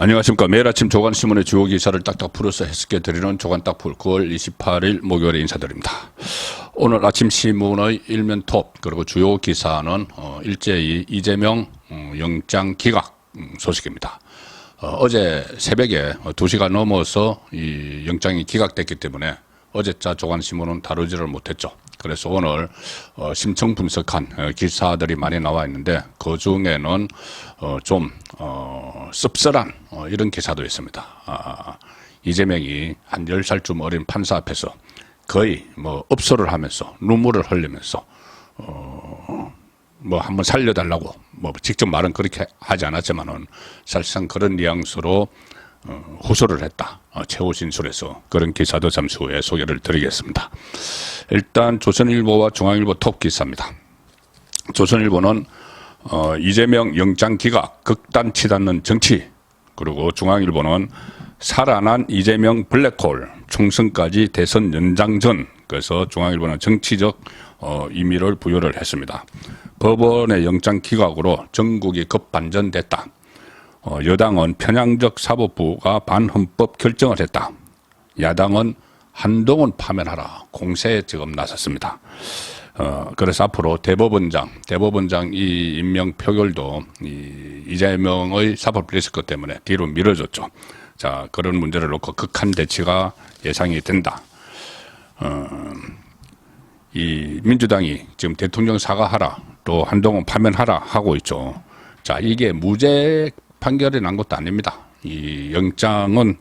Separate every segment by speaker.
Speaker 1: 안녕하십니까. 매일 아침 조간신문의 주요 기사를 딱딱 풀어서 해석해 드리는 조간딱풀 9월 28일 목요일에 인사드립니다. 오늘 아침 신문의 일면 톱 그리고 주요 기사는 일제히 이재명 영장 기각 소식입니다. 어제 새벽에 2시가 넘어서 이 영장이 기각됐기 때문에 어제자 조간신문은 다루지를 못했죠. 그래서 오늘 심층 분석한 기사들이 많이 나와 있는데 그 중에는 좀 씁쓸한 이런 기사도 있습니다. 이재명이 한 10살쯤 어린 판사 앞에서 거의 뭐 업소를 하면서 눈물을 흘리면서 뭐 한번 살려달라고 뭐 직접 말은 그렇게 하지 않았지만은 사실상 그런 뉘앙스로 호소를 했다. 최후 진술에서 그런 기사도 잠시 후에 소개를 드리겠습니다. 일단 조선일보와 중앙일보 톱 기사입니다. 조선일보는 이재명 영장 기각 극단 치닫는 정치, 그리고 중앙일보는 살아난 이재명 블랙홀 총선까지 대선 연장 전, 그래서 중앙일보는 정치적 의미를 부여를 했습니다. 법원의 영장 기각으로 전국이 급반전됐다. 여당은 편향적 사법부가 반헌법 결정을 했다. 야당은 한동훈 파면하라 공세에 지금 나섰습니다. 그래서 앞으로 대법원장 이 임명 표결도 이재명의 사법 리스크 때문에 뒤로 미뤄졌죠. 자, 그런 문제를 놓고 극한 대치가 예상이 된다. 이 민주당이 지금 대통령 사과하라, 또 한동훈 파면하라 하고 있죠. 자, 이게 무죄 판결이 난 것도 아닙니다. 이 영장은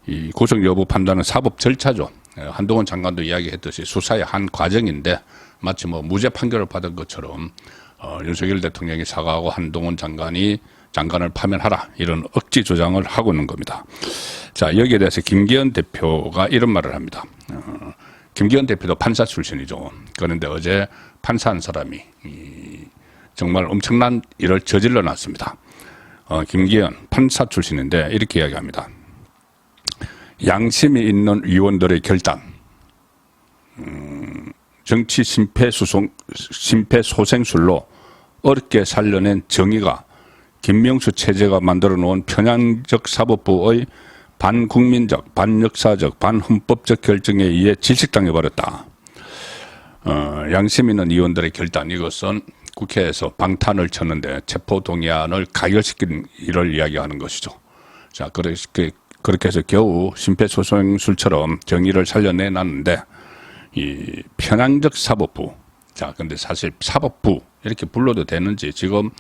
Speaker 1: 이 구속 여부 판단은 사법 절차죠. 한동훈 장관도 이야기했듯이 수사의 한 과정인데 마치 뭐 무죄 판결을 받은 것처럼 윤석열 대통령이 사과하고 한동훈 장관을 파면하라, 이런 억지 조장을 하고 있는 겁니다. 자, 여기에 대해서 김기현 대표가 이런 말을 합니다. 김기현 대표도 판사 출신이죠. 그런데 어제 판사 한 사람이 정말 엄청난 일을 저질러 놨습니다. 김기현 판사 출신인데 이렇게 이야기합니다. 양심이 있는 의원들의 결단, 정치 심폐소생술로 어렵게 살려낸 정의가 김명수 체제가 만들어 놓은 편향적 사법부의 반국민적, 반역사적, 반헌법적 결정에 의해 질식당해버렸다. 양심 있는 의원들의 결단, 이것은 국회에서 방탄을 쳤는데 체포동의안을 가결시킨 일을 이야기하는 것이죠. 자, 그렇게 해서 겨우 심폐소생술처럼 정의를 살려내놨는데 이 편향적 사법부, 자, 근데 사실 사법부 이렇게 불러도 되는지 지금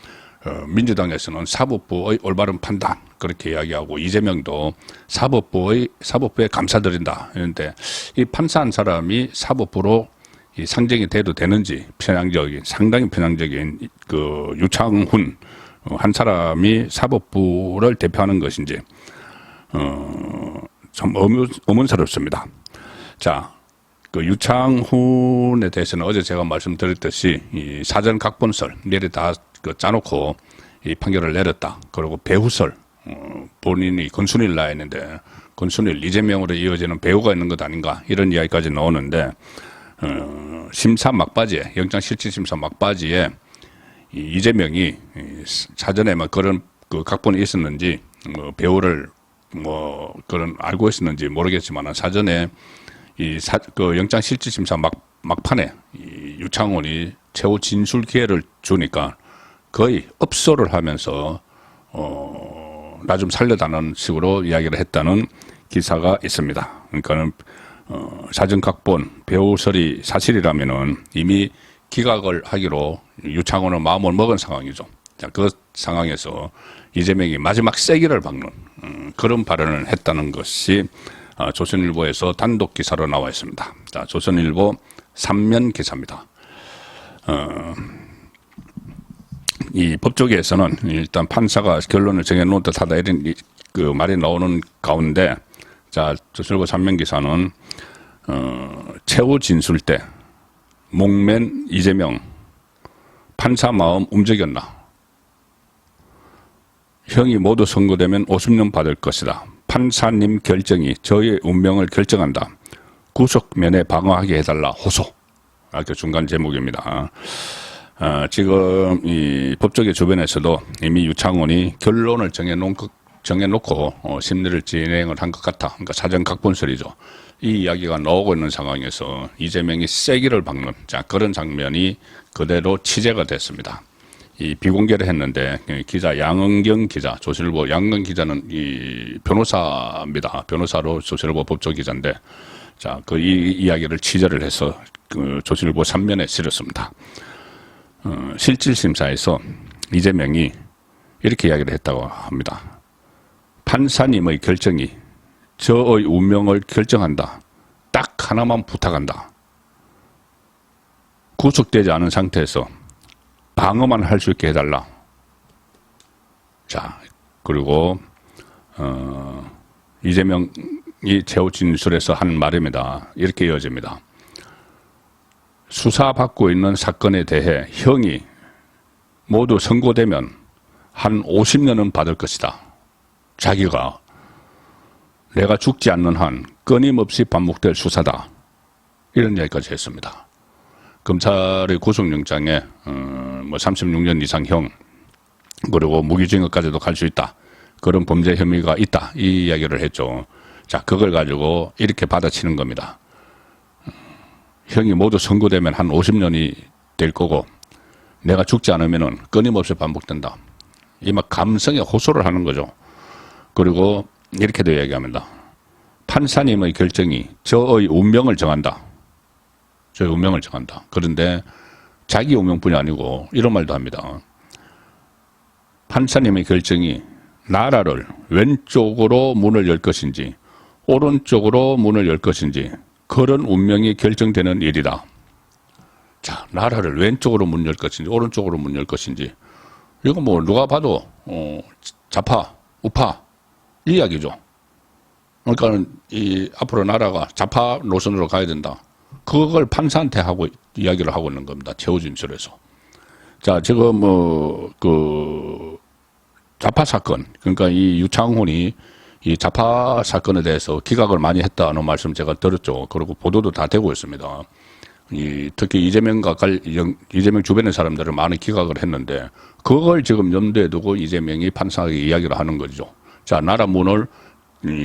Speaker 1: 민주당에서는 사법부의 올바른 판단 그렇게 이야기하고, 이재명도 사법부에 감사드린다 이런데, 이 판사 한 사람이 사법부로 이 상정이 돼도 되는지, 상당히 편향적인 그 유창훈 한 사람이 사법부를 대표하는 것인지 참 의문스럽습니다. 자, 그 유창훈에 대해서는 어제 제가 말씀드렸듯이 이 사전 각본설 미리 다 짜놓고 이 판결을 내렸다. 그리고 배우설, 본인이 권순일 나왔는데 권순일 이재명으로 이어지는 배우가 있는 것 아닌가, 이런 이야기까지 나오는데 심사 막바지에, 영장 실질 심사 막바지에 이재명이 사전에 뭐 그런 그 각본이 있었는지, 뭐 배우를 뭐 그런 알고 있었는지 모르겠지만 사전에 그 영장 실질 심사 막판에 이 유창훈이 최후 진술 기회를 주니까 거의 업소를 하면서 나 좀 살려달라는 식으로 이야기를 했다는 기사가 있습니다. 그러니까는 사전 각본 배우설이 사실이라면은 이미 기각을 하기로 유창훈은 마음을 먹은 상황이죠. 자, 그 상황에서 이재명이 마지막 세기를 박는 그런 발언을 했다는 것이 조선일보에서 단독 기사로 나와 있습니다. 자, 조선일보 3면 기사입니다. 이 법조계에서는 일단 판사가 결론을 정해놓은 듯하다, 이런 그 말이 나오는 가운데, 자, 조선일보 3면 기사는 최후 진술 때 목맨 이재명 판사 마음 움직였나? 형이 모두 선고되면 50년 받을 것이다. 판사님 결정이 저의 운명을 결정한다. 구속면에 방어하게 해달라 호소. 이렇게 중간 제목입니다. 지금 이 법조계 주변에서도 이미 유창훈이 결론을 정해놓은 것 정해놓고 심리를 진행을 한 것 같아. 그러니까 사전 각본설이죠. 이 이야기가 나오고 있는 상황에서 이재명이 세기를 박는 그런 장면이 그대로 취재가 됐습니다. 이 비공개를 했는데 기자 양은경 기자, 조선일보 양은경 기자는 이 변호사입니다. 변호사로 조선일보 법조기자인데 그 이야기를 취재를 해서 그 조선일보 3면에 실었습니다. 실질심사에서 이재명이 이렇게 이야기를 했다고 합니다. 판사님의 결정이 저의 운명을 결정한다. 딱 하나만 부탁한다. 구속되지 않은 상태에서 방어만 할 수 있게 해달라. 그리고 이재명이 최후 진술에서 한 말입니다. 이렇게 이어집니다. 수사받고 있는 사건에 대해 형이 모두 선고되면 한 50년은 받을 것이다. 자기가 내가 죽지 않는 한 끊임없이 반복될 수사다. 이런 이야기까지 했습니다. 검찰의 구속영장에 36년 이상형 그리고 무기징역까지도 갈 수 있다. 그런 범죄 혐의가 있다. 이 이야기를 했죠. 그걸 가지고 이렇게 받아치는 겁니다. 형이 모두 선고되면 한 50년이 될 거고 내가 죽지 않으면 끊임없이 반복된다. 이 막 감성에 호소를 하는 거죠. 그리고 이렇게도 이야기합니다. 판사님의 결정이 저의 운명을 정한다. 저의 운명을 정한다. 그런데 자기 운명뿐이 아니고 이런 말도 합니다. 판사님의 결정이 나라를 왼쪽으로 문을 열 것인지 오른쪽으로 문을 열 것인지 그런 운명이 결정되는 일이다. 나라를 왼쪽으로 문 열 것인지 오른쪽으로 문 열 것인지 이거 누가 봐도 좌파, 우파 이 이야기죠. 그러니까 이 앞으로 나라가 좌파 노선으로 가야 된다. 그걸 판사한테 하고 이야기를 하고 있는 겁니다. 최후 진술에서. 지금 좌파 사건, 그러니까 이 유창훈이 이 좌파 사건에 대해서 기각을 많이 했다는 말씀 제가 들었죠. 그리고 보도도 다 되고 있습니다. 특히 이재명 주변의 사람들은 많이 기각을 했는데 그걸 지금 염두에 두고 이재명이 판사에게 이야기를 하는 거죠. 나라 문을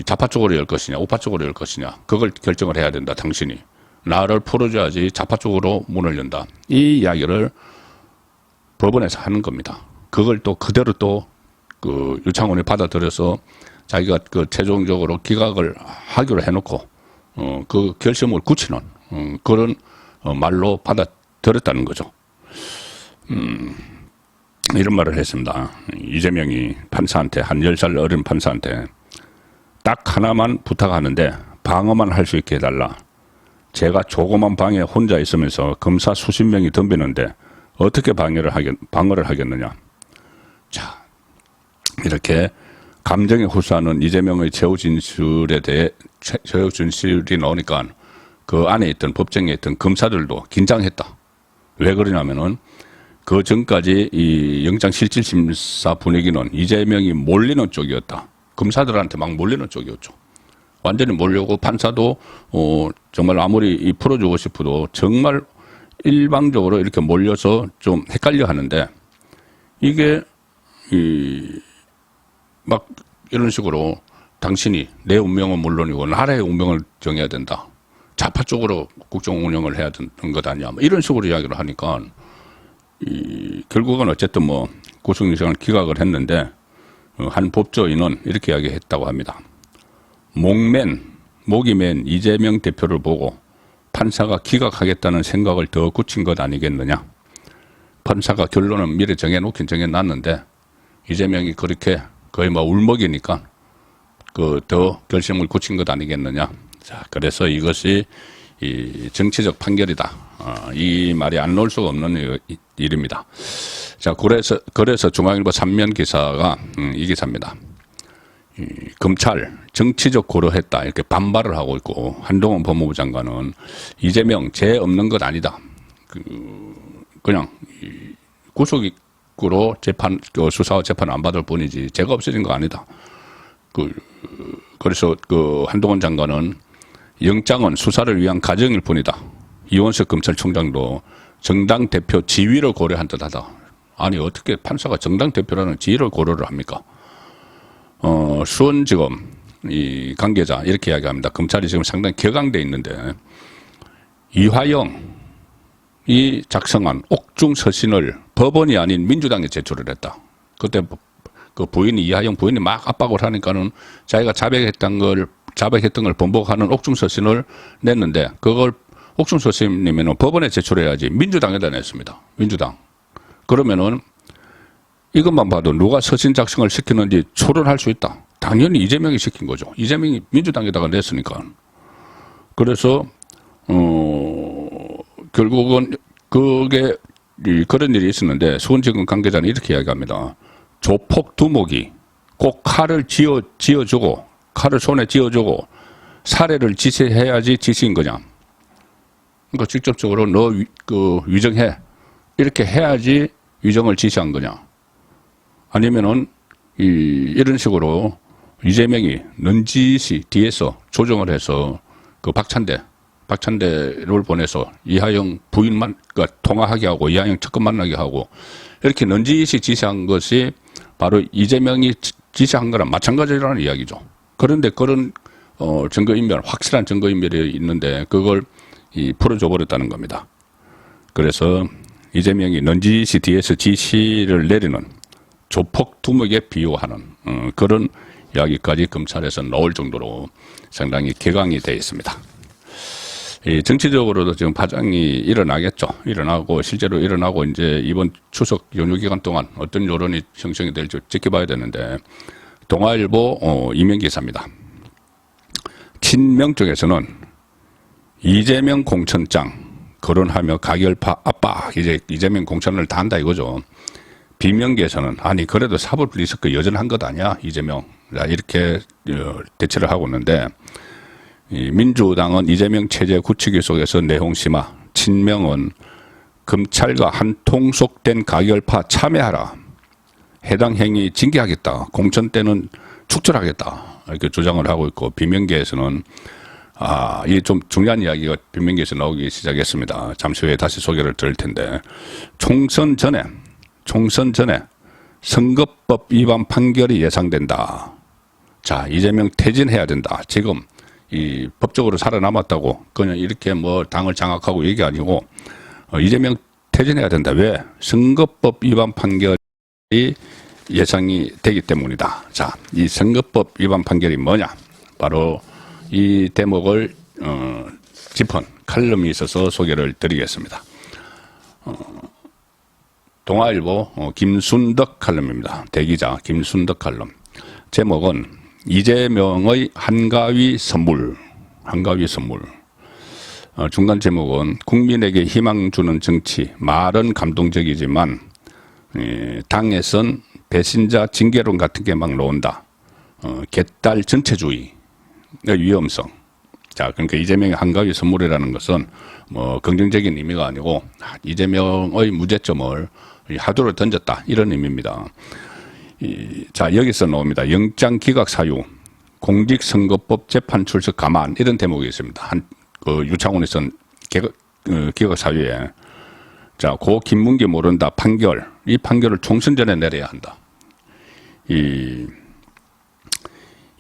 Speaker 1: 좌파 쪽으로 열 것이냐 우파 쪽으로 열 것이냐 그걸 결정을 해야 된다. 당신이. 나를 풀어줘야지 좌파 쪽으로 문을 연다. 이 이야기를 법원에서 하는 겁니다. 그걸 또 그대로 유창훈이 받아들여서 자기가 최종적으로 기각을 하기로 해놓고 그 결심을 굳히는 그런 말로 받아들였다는 거죠. 이런 말을 했습니다. 이재명이 판사한테 한 10살 어린 판사한테 딱 하나만 부탁하는데 방어만 할 수 있게 해달라. 제가 조그만 방에 혼자 있으면서 검사 수십 명이 덤비는데 어떻게 방어를 하겠느냐. 이렇게 감정에 호소하는 이재명의 최후 진술에 대해 최후 진술이 나오니까 그 안에 있던 법정에 있던 검사들도 긴장했다. 왜 그러냐면은 그 전까지 이 영장실질심사 분위기는 이재명이 몰리는 쪽이었다. 검사들한테 막 몰리는 쪽이었죠. 완전히 몰려고 판사도 정말 아무리 풀어주고 싶어도 정말 일방적으로 이렇게 몰려서 좀 헷갈려 하는데 이게 막 이런 식으로 당신이 내 운명은 물론이고 나라의 운명을 정해야 된다. 좌파 쪽으로 국정 운영을 해야 되는 것 아니냐. 이런 식으로 이야기를 하니까 결국은 어쨌든 구속영장을 기각을 했는데 한 법조인은 이렇게 이야기했다고 합니다. 목이 맨 이재명 대표를 보고 판사가 기각하겠다는 생각을 더 굳힌 것 아니겠느냐. 판사가 결론은 미리 정해놓긴 정해놨는데 이재명이 그렇게 거의 울먹이니까 더 결심을 굳힌 것 아니겠느냐. 그래서 이것이 이 정치적 판결이다. 이 말이 안 나올 수가 없는 일입니다. 그래서 중앙일보 3면 기사가 이 기사입니다. 검찰 정치적 고려했다 이렇게 반발을 하고 있고 한동훈 법무부 장관은 이재명 죄 없는 것 아니다. 그냥 구속으로 수사와 재판 안 받을 뿐이지 죄가 없어진 거 아니다. 그래서 한동훈 장관은 영장은 수사를 위한 과정일 뿐이다. 이원석 검찰총장도 정당 대표 지위를 고려한 듯하다. 아니 어떻게 판사가 정당 대표라는 지위를 고려를 합니까? 수원지검 이 관계자 이렇게 이야기합니다. 검찰이 지금 상당히 격앙돼 있는데 이화영이 작성한 옥중 서신을 법원이 아닌 민주당에 제출을 했다. 그때 그 부인이 이화영 부인이 막 압박을 하니까는 자기가 자백했던 걸 번복하는 옥중 서신을 냈는데 그걸 옥중 서신이면 법원에 제출해야지 민주당에다 냈습니다. 민주당. 그러면은 이것만 봐도 누가 서신 작성을 시키는지 추론할 수 있다. 당연히 이재명이 시킨 거죠. 이재명이 민주당에다가 냈으니까. 그래서 결국은 그게 그런 일이 있었는데 수원지검 관계자는 이렇게 이야기합니다. 조폭 두목이 꼭 칼을 쥐어주고 칼을 손에 쥐어주고 살해를 지시해야지 지시인 거냐. 그러니까 직접적으로 너 위정해 이렇게 해야지 위정을 지시한 거냐. 아니면은 이런 식으로 이재명이 넌지시 뒤에서 조정을 해서 그 박찬대를 보내서 이하영 부인만 통화하게 하고 이하영 측근 만나게 하고 이렇게 넌지시 지시한 것이 바로 이재명이 지시한 거랑 마찬가지라는 이야기죠. 그런데 그런 증거인멸, 확실한 증거인멸이 있는데 그걸 풀어줘 버렸다는 겁니다. 그래서 이재명이 넌지시 뒤에서 지시를 내리는 조폭 두목에 비유하는 그런 이야기까지 검찰에서 나올 정도로 상당히 격앙이 되어 있습니다. 정치적으로도 지금 파장이 일어나겠죠. 일어나고 실제로 일어나고 이제 이번 추석 연휴 기간 동안 어떤 여론이 형성이 될지 지켜봐야 되는데 동아일보 이면 기사입니다. 친명 쪽에서는 이재명 공천장 거론하며 가결파 압박 이제 이재명 공천을 다 한다 이거죠. 비명계에서는 아니 그래도 사법 리스크 여전한 것 아니야 이재명 이렇게 대처를 하고 있는데 민주당은 이재명 체제 굳히기 속에서 내홍 심화 친명은 검찰과 한통속된 가결파 참여하라 해당 행위 징계하겠다 공천 때는 축출하겠다 이렇게 주장을 하고 있고 비명계에서는 이게 좀 중요한 이야기가 비명계에서 나오기 시작했습니다. 잠시 후에 다시 소개를 드릴 텐데 총선 전에 선거법 위반 판결이 예상된다. 자, 이재명 퇴진해야 된다. 지금 이 법적으로 살아남았다고 그냥 이렇게 뭐 당을 장악하고 얘기 아니고 이재명 퇴진해야 된다. 왜? 선거법 위반 판결이 예상이 되기 때문이다. 자, 이 선거법 위반 판결이 뭐냐? 바로 이 대목을 짚은 칼럼이 있어서 소개를 드리겠습니다. 동아일보 김순덕 칼럼입니다. 대기자 김순덕 칼럼. 제목은 이재명의 한가위 선물. 중간 제목은 국민에게 희망 주는 정치. 말은 감동적이지만 당에선 배신자 징계론 같은 게 막 나온다. 개딸 전체주의. 위험성. 자, 그러니까 이재명의 한가위 선물이라는 것은 뭐 긍정적인 의미가 아니고 이재명의 무죄점을 하도로 던졌다 이런 의미입니다. 자, 여기서 나옵니다. 영장 기각 사유, 공직선거법 재판 출석 감안 이런 대목이 있습니다. 유창훈에서 기각 사유에 자, 고 김문기 모른다 판결 이 판결을 총선 전에 내려야 한다. 이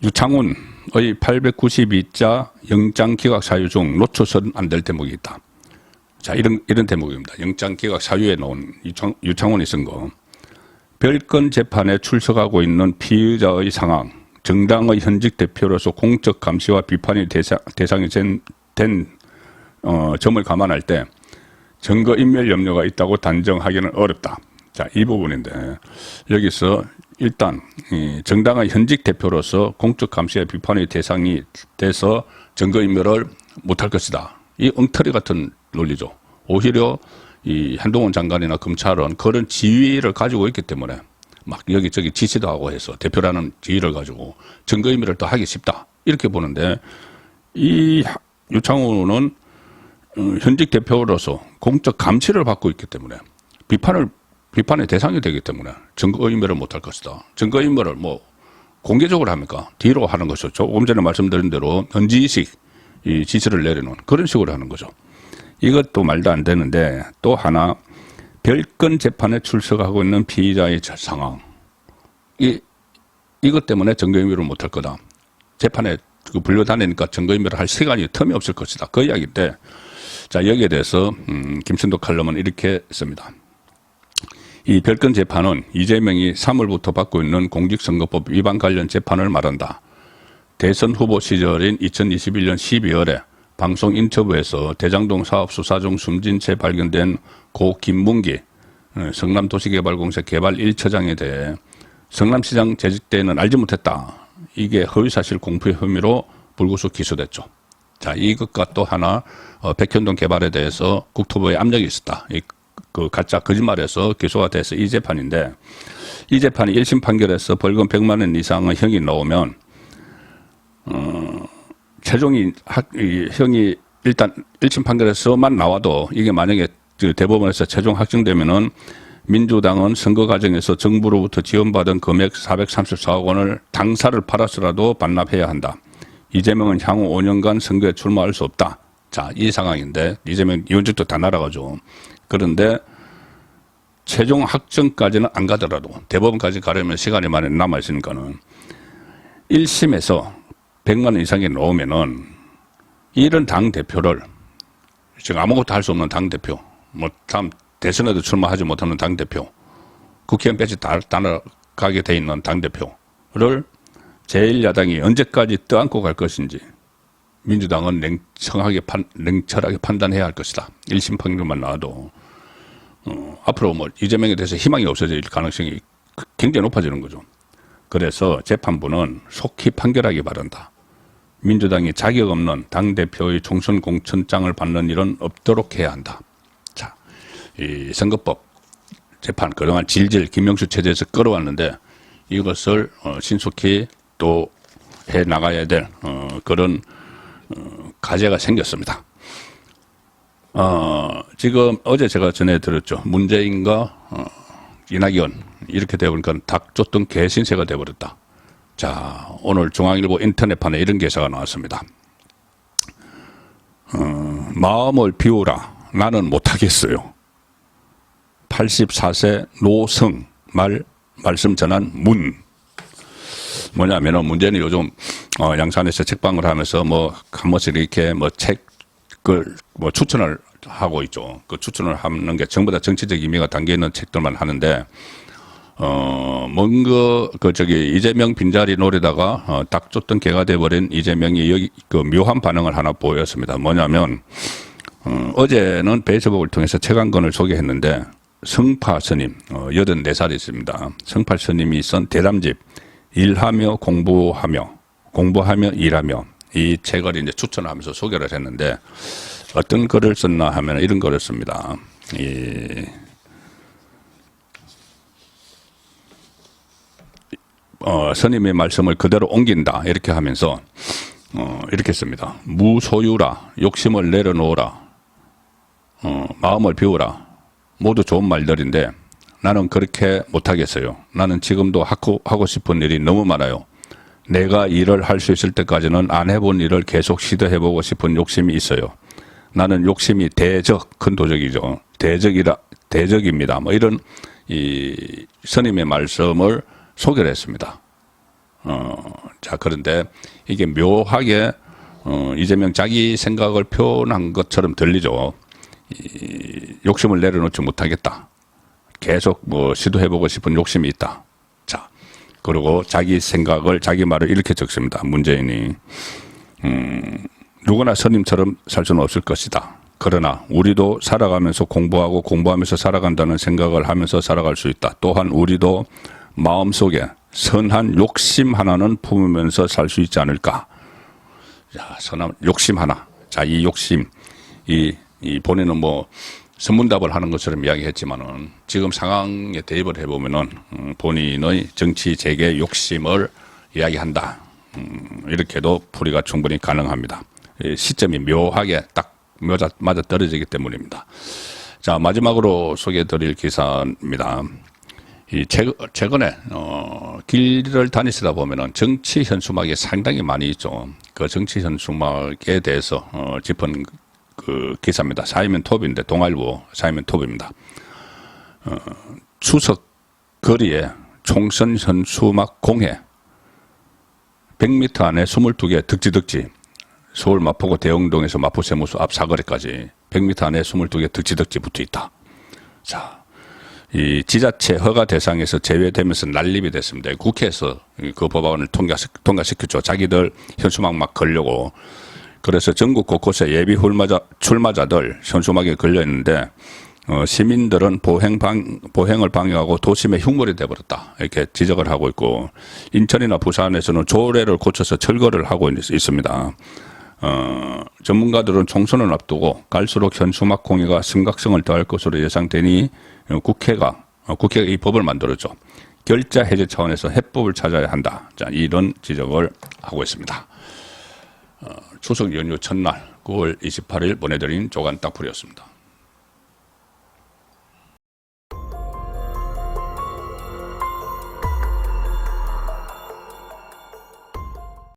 Speaker 1: 유창훈의 892자 영장 기각 사유 중 놓쳐서는 안 될 대목이 있다. 자, 이런 대목입니다. 영장 기각 사유에 나온 유창훈이 쓴 거. 별건 재판에 출석하고 있는 피의자의 상황, 정당의 현직 대표로서 공적 감시와 비판이 대상이 된 점을 감안할 때 증거인멸 염려가 있다고 단정하기는 어렵다. 자, 이 부분인데 여기서 일단 정당의 현직 대표로서 공적 감시와 비판의 대상이 돼서 증거인멸을 못할 것이다. 이 엉터리 같은 논리죠. 오히려 이 한동훈 장관이나 검찰은 그런 지위를 가지고 있기 때문에 막 여기저기 지시도 하고 해서 대표라는 지위를 가지고 증거인멸을 또 하기 쉽다. 이렇게 보는데 이 유창훈은 현직 대표로서 공적 감시를 받고 있기 때문에 비판의 대상이 되기 때문에 증거인멸을 못할 것이다. 증거인멸을 뭐 공개적으로 합니까? 뒤로 하는 것이죠. 조금 전에 말씀드린 대로 현지식 이 지시를 내리는 그런 식으로 하는 거죠. 이것도 말도 안 되는데 또 하나 별건 재판에 출석하고 있는 피의자의 상황. 이 이것 때문에 증거인멸을 못할 거다. 재판에 불려다니니까 증거인멸을 할 시간이 틈이 없을 것이다. 그 이야기인데, 자, 여기에 대해서 김천도 칼럼은 이렇게 씁니다. 이 별건 재판은 이재명이 3월부터 받고 있는 공직선거법 위반 관련 재판을 말한다. 대선 후보 시절인 2021년 12월에 방송 인터뷰에서 대장동 사업 수사 중 숨진 채 발견된 고 김문기 성남도시개발공사 개발 1처장에 대해 성남시장 재직 때는 알지 못했다. 이게 허위사실 공표 혐의로 불구속 기소됐죠. 자, 이것과 또 하나 백현동 개발에 대해서 국토부에 압력이 있었다. 그 가짜 거짓말에서 기소가 돼서 이 재판인데, 이 재판이 1심 판결에서 벌금 100만 원 이상의 형이 나오면 최종이 형이 일단 1심 판결에서만 나와도 이게 만약에 대법원에서 최종 확정되면은 민주당은 선거 과정에서 정부로부터 지원받은 금액 434억 원을 당사를 팔아서라도 반납해야 한다. 이재명은 향후 5년간 선거에 출마할 수 없다. 자, 이 상황인데 이재명 이원직도 다 날아가죠. 그런데 최종 확정까지는 안 가더라도 대법원까지 가려면 시간이 많이 남아있으니까는 1심에서 100만 원 이상이 나오면은 이런 당대표를 지금 아무것도 할 수 없는 당대표, 뭐 다음 대선에도 출마하지 못하는 당대표, 국회의원 배지 다 나가게 돼 있는 당대표를 제1야당이 언제까지 떠안고 갈 것인지 민주당은 냉철하게 판단해야 할 것이다. 1심 판결만 나와도 앞으로 뭐 이재명에 대해서 희망이 없어질 가능성이 굉장히 높아지는 거죠. 그래서 재판부는 속히 판결하기 바란다. 민주당이 자격 없는 당대표의 총선 공천장을 받는 일은 없도록 해야 한다. 자, 이 선거법 재판 그동안 질질 김명수 체제에서 끌어왔는데 이것을 신속히 또 해 나가야 될 그런 과제가 생겼습니다. 지금 어제 제가 전해드렸죠. 문재인과 이낙연 이렇게 되어보니까 닭 쫓던 개 신세가 되어버렸다. 자, 오늘 중앙일보 인터넷판에 이런 기사가 나왔습니다. 마음을 비우라. 나는 못하겠어요. 84세 노성 말씀 전한 문. 뭐냐면은 문제는 요즘 양산에서 책방을 하면서 뭐 한 번씩 이렇게 뭐 책을 뭐 추천을 하고 있죠. 그 추천을 하는 게 전부 다 정치적 의미가 담겨 있는 책들만 하는데 뭔가 이재명 빈자리 노리다가 딱 쫓던 개가 돼버린 이재명이 여기 그 묘한 반응을 하나 보였습니다. 뭐냐면 어제는 페이스북을 통해서 책한권을 소개했는데 성파 스님 84살이십니다. 성파 스님이 쓴 대담집 일하며 공부하며 일하며 이 책을 이제 추천하면서 소개를 했는데 어떤 글을 썼나 하면 이런 글을 씁니다. 스님의 말씀을 그대로 옮긴다 이렇게 하면서 이렇게 씁니다. 무소유라, 욕심을 내려놓으라, 마음을 비우라. 모두 좋은 말들인데 나는 그렇게 못하겠어요. 나는 지금도 하고 싶은 일이 너무 많아요. 내가 일을 할 수 있을 때까지는 안 해본 일을 계속 시도해보고 싶은 욕심이 있어요. 나는 욕심이 큰 도적이죠. 대적입니다. 뭐 이런 이 스님의 말씀을 소개를 했습니다. 자, 그런데 이게 묘하게 이재명 자기 생각을 표현한 것처럼 들리죠. 욕심을 내려놓지 못하겠다. 계속 뭐 시도해보고 싶은 욕심이 있다. 자, 그리고 자기 생각을, 자기 말을 이렇게 적습니다. 문재인이. 누구나 스님처럼 살 수는 없을 것이다. 그러나 우리도 살아가면서 공부하면서 살아간다는 생각을 하면서 살아갈 수 있다. 또한 우리도 마음속에 선한 욕심 하나는 품으면서 살 수 있지 않을까. 자, 선한 욕심 하나. 자, 이 욕심, 이 본인은 뭐 선문답을 하는 것처럼 이야기했지만은 지금 상황에 대입을 해보면은 본인의 정치 재개 욕심을 이야기한다. 이렇게도 풀이가 충분히 가능합니다. 시점이 묘하게 딱 맞아 떨어지기 때문입니다. 자, 마지막으로 소개해드릴 기사입니다. 최근에 길을 다니시다 보면은 정치 현수막이 상당히 많이 있죠. 그 정치 현수막에 대해서 짚은 그 기사입니다. 사이먼 톱인데 동아일보 사이먼 톱입니다. 추석 거리에 총선 현수막 공해 100m 안에 22개 득지득지, 서울 마포구 대흥동에서 마포세무서 앞 사거리까지 100m 안에 22개 득지득지 붙어 있다. 자, 이 지자체 허가 대상에서 제외되면서 난립이 됐습니다. 국회에서 그 법안을 통과시켰죠. 자기들 현수막 막 걸려고. 그래서 전국 곳곳에 예비 출마자들 현수막에 걸려 있는데 시민들은 보행을 방해하고 도심의 흉물이 돼버렸다. 이렇게 지적을 하고 있고, 인천이나 부산에서는 조례를 고쳐서 철거를 하고 있습니다. 전문가들은 총선을 앞두고 갈수록 현수막 공해가 심각성을 더할 것으로 예상되니 국회가 이 법을 만들었죠. 결자 해제 차원에서 해법을 찾아야 한다. 자, 이런 지적을 하고 있습니다. 추석 연휴 첫날 9월 28일 보내드린 조간 딱풀이었습니다.